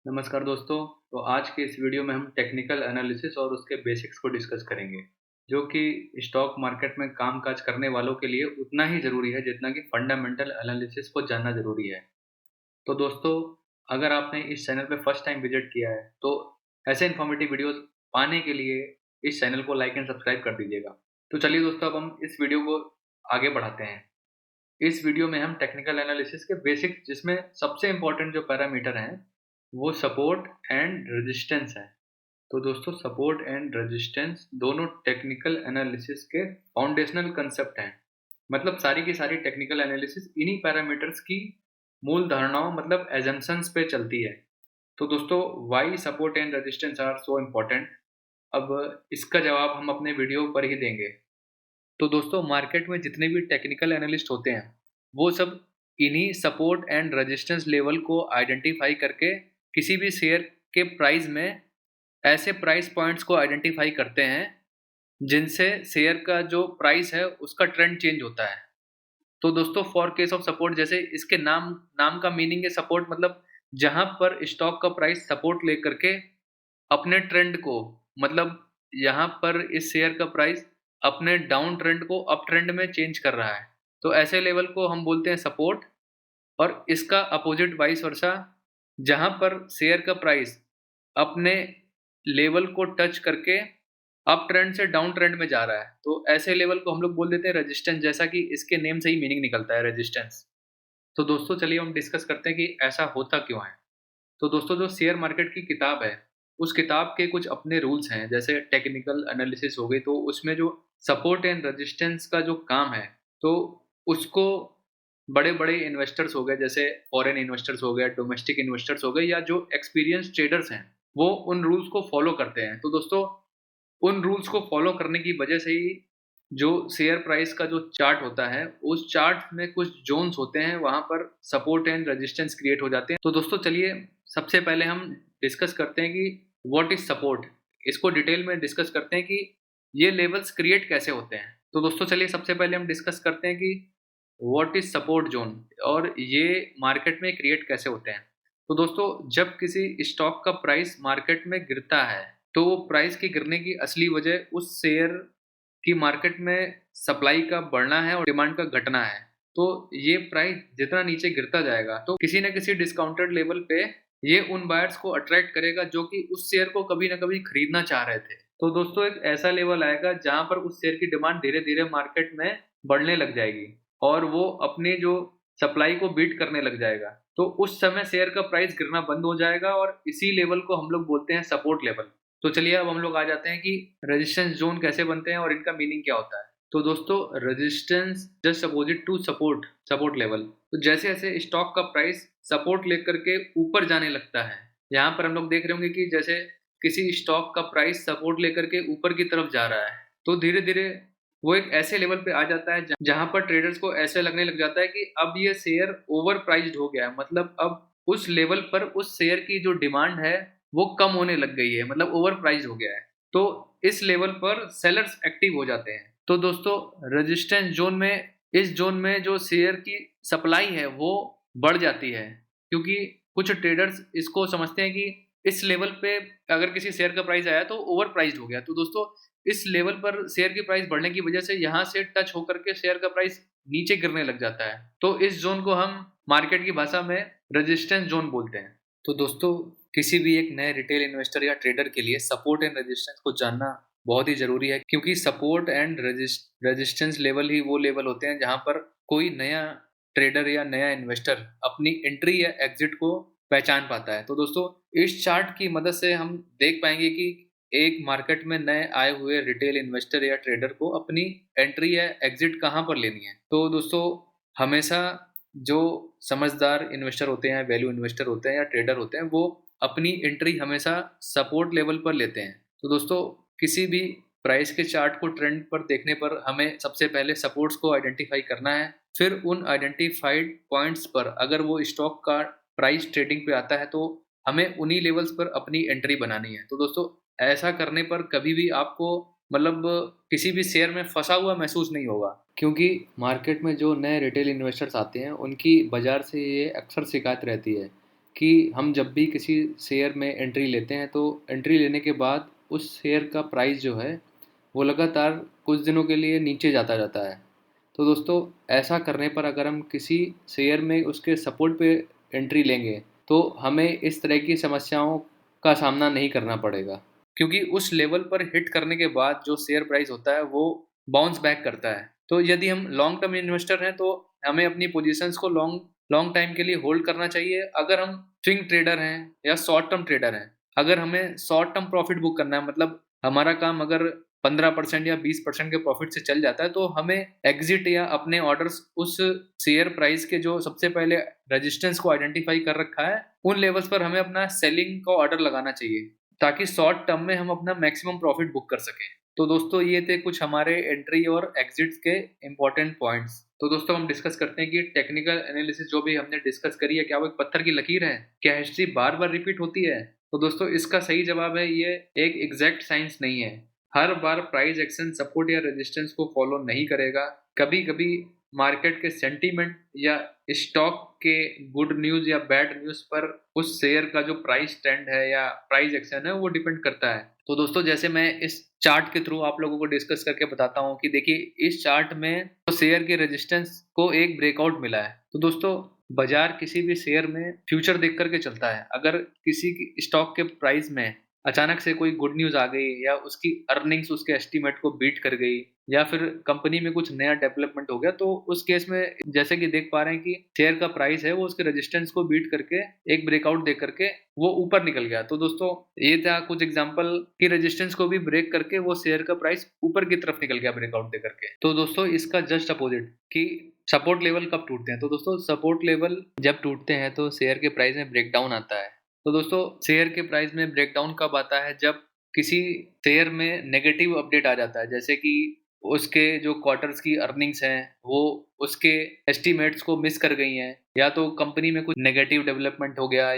नमस्कार दोस्तों। तो आज के इस वीडियो में हम टेक्निकल एनालिसिस और उसके बेसिक्स को डिस्कस करेंगे, जो कि स्टॉक मार्केट में काम-काज करने वालों के लिए उतना ही ज़रूरी है जितना कि फंडामेंटल एनालिसिस को जानना ज़रूरी है। तो दोस्तों, अगर आपने इस चैनल पे फर्स्ट टाइम विज़िट किया है, तो ऐसे इन्फॉर्मेटिव वीडियोज़ पाने के लिए इस चैनल को लाइक एंड सब्सक्राइब कर दीजिएगा। तो चलिए दोस्तों, अब हम इस वीडियो को आगे बढ़ाते हैं। इस वीडियो में हम टेक्निकल एनालिसिस के बेसिक्स, जिसमें सबसे इम्पोर्टेंट जो पैरामीटर हैं, वो सपोर्ट एंड रेजिस्टेंस है। तो दोस्तों, सपोर्ट एंड रेजिस्टेंस दोनों टेक्निकल एनालिसिस के फाउंडेशनल कंसेप्ट हैं। मतलब सारी की सारी टेक्निकल एनालिसिस इन्हीं पैरामीटर्स की मूल धारणाओं मतलब एजम्पशंस पे चलती है। तो दोस्तों, why support and resistance are so important, अब इसका जवाब हम अपने वीडियो पर ही देंगे। तो दोस्तों, मार्केट में जितने भी टेक्निकल एनालिस्ट होते हैं, वो सब इन्हीं सपोर्ट एंड रेजिस्टेंस लेवल को आइडेंटिफाई करके किसी भी शेयर के प्राइस में ऐसे प्राइस पॉइंट्स को आइडेंटिफाई करते हैं, जिनसे शेयर का जो प्राइस है, उसका ट्रेंड चेंज होता है। तो दोस्तों, फॉर केस ऑफ सपोर्ट, जैसे इसके नाम नाम का मीनिंग है सपोर्ट, मतलब जहाँ पर स्टॉक का प्राइस सपोर्ट लेकर के अपने ट्रेंड को, मतलब यहाँ पर इस शेयर का प्राइस अपने डाउन ट्रेंड को अप ट्रेंड में चेंज कर रहा है। तो ऐसे लेवल को हम बोलते हैं सपोर्ट। और इसका अपोजिट वाइस वर्सा, जहाँ पर शेयर का प्राइस अपने लेवल को टच करके अप ट्रेंड से डाउन ट्रेंड में जा रहा है, तो ऐसे लेवल को हम लोग बोल देते हैं रेजिस्टेंस, जैसा कि इसके नेम से ही मीनिंग निकलता है, रेजिस्टेंस। तो दोस्तों, चलिए हम डिस्कस करते हैं कि ऐसा होता क्यों है। तो दोस्तों, जो शेयर मार्केट की किताब है, उस किताब के कुछ अपने रूल्स हैं। जैसे टेक्निकल एनालिसिस हो गई, तो उसमें जो सपोर्ट एंड रेजिस्टेंस का जो काम है, तो उसको बड़े-बड़े इन्वेस्टर्स हो गए, जैसे फॉरेन इन्वेस्टर्स हो गए, डोमेस्टिक इन्वेस्टर्स हो गए, या जो एक्सपीरियंस्ड ट्रेडर्स हैं, वो उन रूल्स को फॉलो करते हैं। तो दोस्तों, उन रूल्स को फॉलो करने की वजह से ही जो शेयर प्राइस का जो चार्ट होता है, उस चार्ट में कुछ ज़ोन्स होते हैं, वहाँ पर सपोर्ट एंड रेजिस्टेंस क्रिएट हो जाते हैं। तो दोस्तों, चलिए सबसे पहले हम डिस्कस करते हैं कि व्हाट इज़ सपोर्ट? इसको डिटेल में डिस्कस करते हैं कि ये लेवल्स क्रिएट कैसे होते हैं। तो दोस्तों, चलिए सबसे पहले हम डिस्कस करते हैं कि व्हाट इज़ सपोर्ट ज़ोन और ये मार्केट में क्रिएट कैसे होते हैं। तो दोस्तों, जब किसी स्टॉक का प्राइस मार्केट में गिरता है, तो वो प्राइस के गिरने की असली वजह उस शेयर की मार्केट में सप्लाई का बढ़ना है और डिमांड का घटना है। तो ये प्राइस जितना नीचे गिरता जाएगा, तो किसी न किसी डिस्काउंटेड लेवल पे ये उन बायर्स को अट्रैक्ट करेगा, जो कि उस शेयर को कभी न कभी खरीदना चाह रहे थे। तो दोस्तों, एक ऐसा लेवल आएगा जहाँ पर उस शेयर की डिमांड धीरे-धीरे मार्केट में बढ़ने लग जाएगी और वो अपनी जो सप्लाई को बीट करने लग जाएगा। तो उस समय शेयर का प्राइस गिरना बंद हो जाएगा और इसी लेवल को हम लोग बोलते हैं सपोर्ट लेवल। तो चलिए अब हम लोग आ जाते हैं कि रेजिस्टेंस ज़ोन कैसे बनते हैं और इनका मीनिंग क्या होता है। तो दोस्तों, resistance just opposite to support, support level. तो जैसे-जैसे स्टॉक का प्राइस सपोर्ट लेकर के ऊपर जाने लगता है, यहाँ पर हम लोग देख रहे होंगे कि जैसे किसी स्टॉक का प्राइस सपोर्ट लेकर के ऊपर की तरफ जा रहा है, तो धीरे-धीरे वो एक ऐसे लेवल पे आ जाता है जहाँ पर ट्रेडर्स को ऐसे लगने लग जाता है कि अब ये शेयर ओवर प्राइस्ड हो गया है। मतलब अब उस लेवल पर उस शेयर की जो डिमांड है, वो कम होने लग गई है, मतलब ओवर प्राइस्ड हो गया है। तो इस लेवल पर सेलर्स एक्टिव हो जाते हैं। तो दोस्तों, रेजिस्टेंस ज़ोन में, इस ज़ोन में जो शेयर की सप्लाई है, वो बढ़ जाती है, क्योंकि कुछ ट्रेडर्स इसको समझते हैं कि इस लेवल पे अगर किसी शेयर का प्राइस आया तो ओवर प्राइस्ड हो गया। तो दोस्तों, इस लेवल पर शेयर की प्राइस बढ़ने की वजह से यहाँ से टच होकर के शेयर का प्राइस नीचे गिरने लग जाता है। तो इस ज़ोन को हम मार्केट की भाषा में रेजिस्टेंस ज़ोन बोलते हैं। तो दोस्तों, किसी भी एक नए रिटेल इन्वेस्टर या ट्रेडर के लिए सपोर्ट एंड रेजिस्टेंस को जानना बहुत ही ज़रूरी है, क्योंकि सपोर्ट एंड रेजिस्टेंस लेवल ही वो लेवल होते हैं जहाँ पर कोई नया ट्रेडर या नया इन्वेस्टर अपनी एंट्री या एग्जिट को पहचान पाता है। तो दोस्तों, इस चार्ट की मदद से हम देख पाएंगे कि एक मार्केट में नए आए हुए रिटेल इन्वेस्टर या ट्रेडर को अपनी एंट्री या एग्जिट कहाँ पर लेनी है। तो दोस्तों, हमेशा जो समझदार इन्वेस्टर होते हैं, वैल्यू इन्वेस्टर होते हैं या ट्रेडर होते हैं, वो अपनी एंट्री हमेशा सपोर्ट लेवल पर लेते हैं। तो दोस्तों, किसी भी प्राइस के चार्ट को ट्रेंड पर देखने पर हमें सबसे पहले सपोर्ट्स को आइडेंटिफाई करना है। फिर उन आइडेंटिफाइड पॉइंट्स पर अगर वो स्टॉक का प्राइस ट्रेडिंग पे आता है, तो हमें उन्हीं लेवल्स पर अपनी एंट्री बनानी है। तो दोस्तों, ऐसा करने पर कभी भी आपको मतलब किसी भी शेयर में फँसा हुआ महसूस नहीं होगा, क्योंकि मार्केट में जो नए रिटेल इन्वेस्टर्स आते हैं, उनकी बाज़ार से ये अक्सर शिकायत रहती है कि हम जब भी किसी शेयर में एंट्री लेते हैं तो एंट्री लेने के बाद उस शेयर का प्राइस जो है वो लगातार कुछ दिनों के लिए नीचे जाता जाता है। तो दोस्तों, ऐसा करने पर अगर हम किसी शेयर में उसके सपोर्ट पे एंट्री लेंगे तो हमें इस तरह की समस्याओं का सामना नहीं करना पड़ेगा, क्योंकि उस लेवल पर हिट करने के बाद जो शेयर प्राइस होता है वो बाउंस बैक करता है। तो यदि हम लॉन्ग टर्म इन्वेस्टर हैं तो हमें अपनी पोजीशंस को लॉन्ग लॉन्ग टाइम के लिए होल्ड करना चाहिए। अगर हम स्विंग ट्रेडर हैं या शॉर्ट टर्म ट्रेडर हैं, अगर हमें शॉर्ट टर्म प्रॉफिट बुक करना है, मतलब हमारा काम अगर 15% या 20% के प्रॉफिट से चल जाता है, तो हमें एग्जिट या अपने ऑर्डर्स उस शेयर प्राइस के जो सबसे पहले रेजिस्टेंस को आइडेंटिफाई कर रखा है उन लेवल्स पर हमें अपना सेलिंग का ऑर्डर लगाना चाहिए, ताकि शॉर्ट टर्म में हम अपना मैक्सिमम प्रॉफिट बुक कर सकें। तो दोस्तों, ये थे कुछ हमारे एंट्री और एग्जिट्स के इंपॉर्टेंट पॉइंट्स। तो दोस्तों, हम डिस्कस करते हैं कि टेक्निकल एनालिसिस जो भी हमने डिस्कस करी है, क्या वो एक पत्थर की लकीर है? क्या हिस्ट्री बार बार रिपीट होती है? तो दोस्तों, इसका सही जवाब है ये एक एग्जैक्ट साइंस नहीं है। हर बार प्राइस एक्शन सपोर्ट या रेजिस्टेंस को फॉलो नहीं करेगा। कभी कभी मार्केट के सेंटीमेंट या स्टॉक के गुड न्यूज या बैड न्यूज पर उस शेयर का जो प्राइस ट्रेंड है या प्राइस एक्शन है वो डिपेंड करता है। तो दोस्तों, जैसे मैं इस चार्ट के थ्रू आप लोगों को डिस्कस करके बताता हूँ कि देखिए, इस चार्ट में तो शेयर के रेजिस्टेंस को एक ब्रेकआउट मिला है। तो दोस्तों, बाजार किसी भी शेयर में फ्यूचर देख करके चलता है। अगर किसी की स्टॉक के प्राइस में अचानक से कोई गुड न्यूज आ गई या उसकी अर्निंग्स उसके एस्टीमेट को बीट कर गई या फिर कंपनी में कुछ नया डेवलपमेंट हो गया, तो उस केस में जैसे कि देख पा रहे हैं कि शेयर का प्राइस है वो उसके रेजिस्टेंस को बीट करके एक ब्रेकआउट दे करके वो ऊपर निकल गया। तो दोस्तों, ये था कुछ एग्जांपल कि रेजिस्टेंस को भी ब्रेक करके वो शेयर का प्राइस ऊपर की तरफ निकल गया ब्रेकआउट दे करके। तो दोस्तों, इसका जस्ट अपोजिट कि सपोर्ट लेवल कब टूटते हैं, तो दोस्तों सपोर्ट लेवल जब टूटते हैं तो शेयर के प्राइस में ब्रेकडाउन आता है। तो दोस्तों, शेयर के प्राइस में ब्रेकडाउन कब आता है? जब किसी शेयर में नेगेटिव अपडेट आ जाता है, जैसे कि उसके जो क्वार्टर्स की अर्निंग्स हैं वो उसके एस्टीमेट्स को मिस कर गई हैं, या तो कंपनी में कुछ नेगेटिव डेवलपमेंट हो गया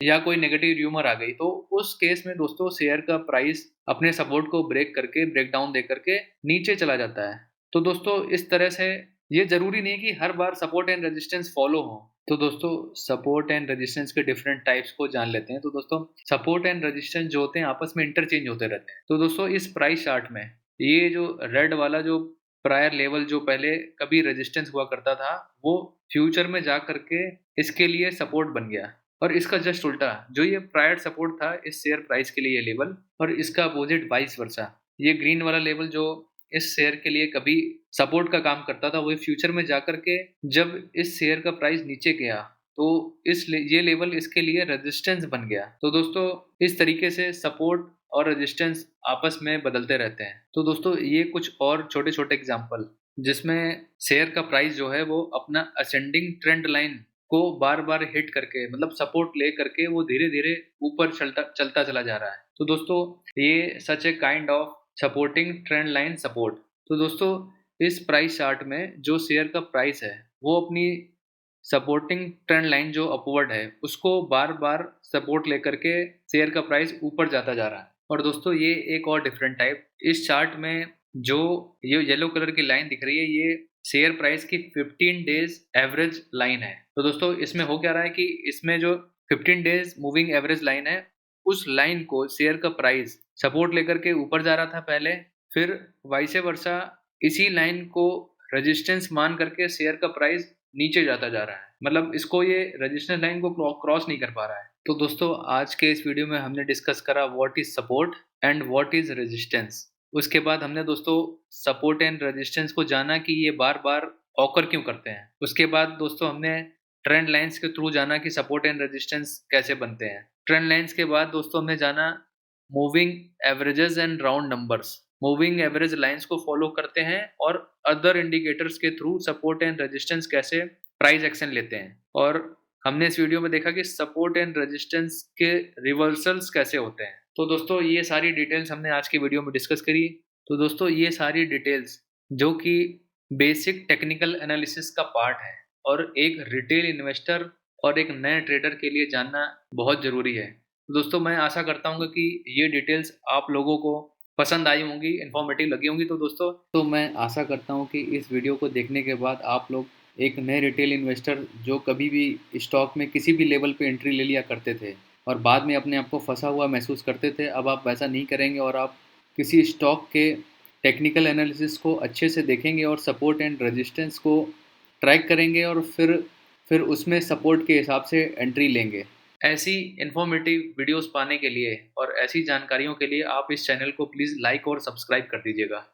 या कोई नेगेटिव र्यूमर आ गई, तो उस केस में दोस्तों शेयर का प्राइस अपने सपोर्ट को ब्रेक करके ब्रेकडाउन दे करके नीचे चला जाता है। तो दोस्तों, इस तरह से ये जरूरी नहीं है कि हर बार सपोर्ट एंड रेजिस्टेंस फॉलो हो। तो दोस्तों, सपोर्ट एंड रेजिस्टेंस के डिफरेंट टाइप्स को जान लेते हैं। तो दोस्तों, सपोर्ट एंड रेजिस्टेंस जो होते हैं आपस में इंटरचेंज होते रहते हैं। तो दोस्तों, इस प्राइस चार्ट में ये जो रेड वाला जो प्रायर लेवल जो पहले कभी रेजिस्टेंस हुआ करता था, वो फ्यूचर में जा करके इसके लिए सपोर्ट बन गया। और इसका जस्ट उल्टा, जो ये प्रायर सपोर्ट था इस शेयर प्राइस के लिए ये लेवल, और इसका अपोजिट वाइस वर्सा, ये ग्रीन वाला लेवल जो इस शेयर के लिए कभी सपोर्ट का काम करता था, वो फ्यूचर में जाकर के जब इस शेयर का प्राइस नीचे गया तो ये लेवल इसके लिए रेजिस्टेंस बन गया। तो दोस्तों, इस तरीके से सपोर्ट और रेजिस्टेंस आपस में बदलते रहते हैं। तो दोस्तों, ये कुछ और छोटे छोटे एग्जांपल जिसमें शेयर का प्राइस जो है वो अपना असेंडिंग ट्रेंड लाइन को बार बार हिट करके, मतलब सपोर्ट ले करके वो धीरे धीरे ऊपर चलता चलता चला जा रहा है। तो दोस्तों, ये such a kind of supporting trend line support. तो दोस्तों, इस प्राइस चार्ट में जो शेयर का प्राइस है वो अपनी सपोर्टिंग ट्रेंड लाइन जो अपवर्ड है उसको बार बार सपोर्ट लेकर के शेयर का प्राइस ऊपर जाता जा रहा है। और दोस्तों, ये एक और डिफरेंट टाइप इस चार्ट में जो ये येलो कलर की लाइन दिख रही है, ये शेयर प्राइस की 15 डेज एवरेज लाइन है। तो दोस्तों, इसमें हो क्या रहा है कि इसमें जो 15 डेज मूविंग एवरेज लाइन है, उस लाइन को शेयर का प्राइस सपोर्ट लेकर के ऊपर जा रहा था पहले, फिर वाइस वर्सा इसी लाइन को रेजिस्टेंस मान करके शेयर का प्राइस नीचे जाता जा रहा है, मतलब इसको ये रेजिस्टेंस लाइन को क्रॉस नहीं कर पा रहा है। तो दोस्तों, आज के इस वीडियो में हमने डिस्कस करा what is support and what is resistance. उसके बाद हमने दोस्तों सपोर्ट एंड रेजिस्टेंस को जाना कि ये बार बार ऑकर क्यों करते हैं। उसके बाद दोस्तों हमने ट्रेंड लाइंस के थ्रू जाना कि सपोर्ट एंड रेजिस्टेंस कैसे बनते हैं। ट्रेंड लाइंस के बाद दोस्तों हमने जाना moving averages and round numbers. Moving average lines को फॉलो करते हैं और अदर इंडिकेटर्स के थ्रू सपोर्ट एंड रेजिस्टेंस कैसे प्राइस एक्शन लेते हैं। और हमने इस वीडियो में देखा कि सपोर्ट एंड रेजिस्टेंस के रिवर्सल्स कैसे होते हैं। तो दोस्तों, ये सारी डिटेल्स हमने आज की वीडियो में डिस्कस करी। तो दोस्तों, ये सारी डिटेल्स जो कि बेसिक टेक्निकल एनालिसिस का पार्ट है और एक रिटेल इन्वेस्टर और एक नए ट्रेडर के लिए जानना बहुत ज़रूरी है। तो दोस्तों, मैं आशा करता हूँ कि ये डिटेल्स आप लोगों को पसंद आई होंगी, इन्फॉर्मेटिव लगी होंगी। तो दोस्तों, मैं आशा करता हूँ कि इस वीडियो को देखने के बाद आप लोग एक नए रिटेल इन्वेस्टर जो कभी भी स्टॉक में किसी भी लेवल पे एंट्री ले लिया करते थे और बाद में अपने आप को फंसा हुआ महसूस करते थे, अब आप वैसा नहीं करेंगे और आप किसी स्टॉक के टेक्निकल एनालिसिस को अच्छे से देखेंगे और सपोर्ट एंड रेजिस्टेंस को ट्रैक करेंगे और फिर उसमें सपोर्ट के हिसाब से एंट्री लेंगे। ऐसी इन्फॉर्मेटिव वीडियोस पाने के लिए और ऐसी जानकारियों के लिए आप इस चैनल को प्लीज़ लाइक और सब्सक्राइब कर दीजिएगा।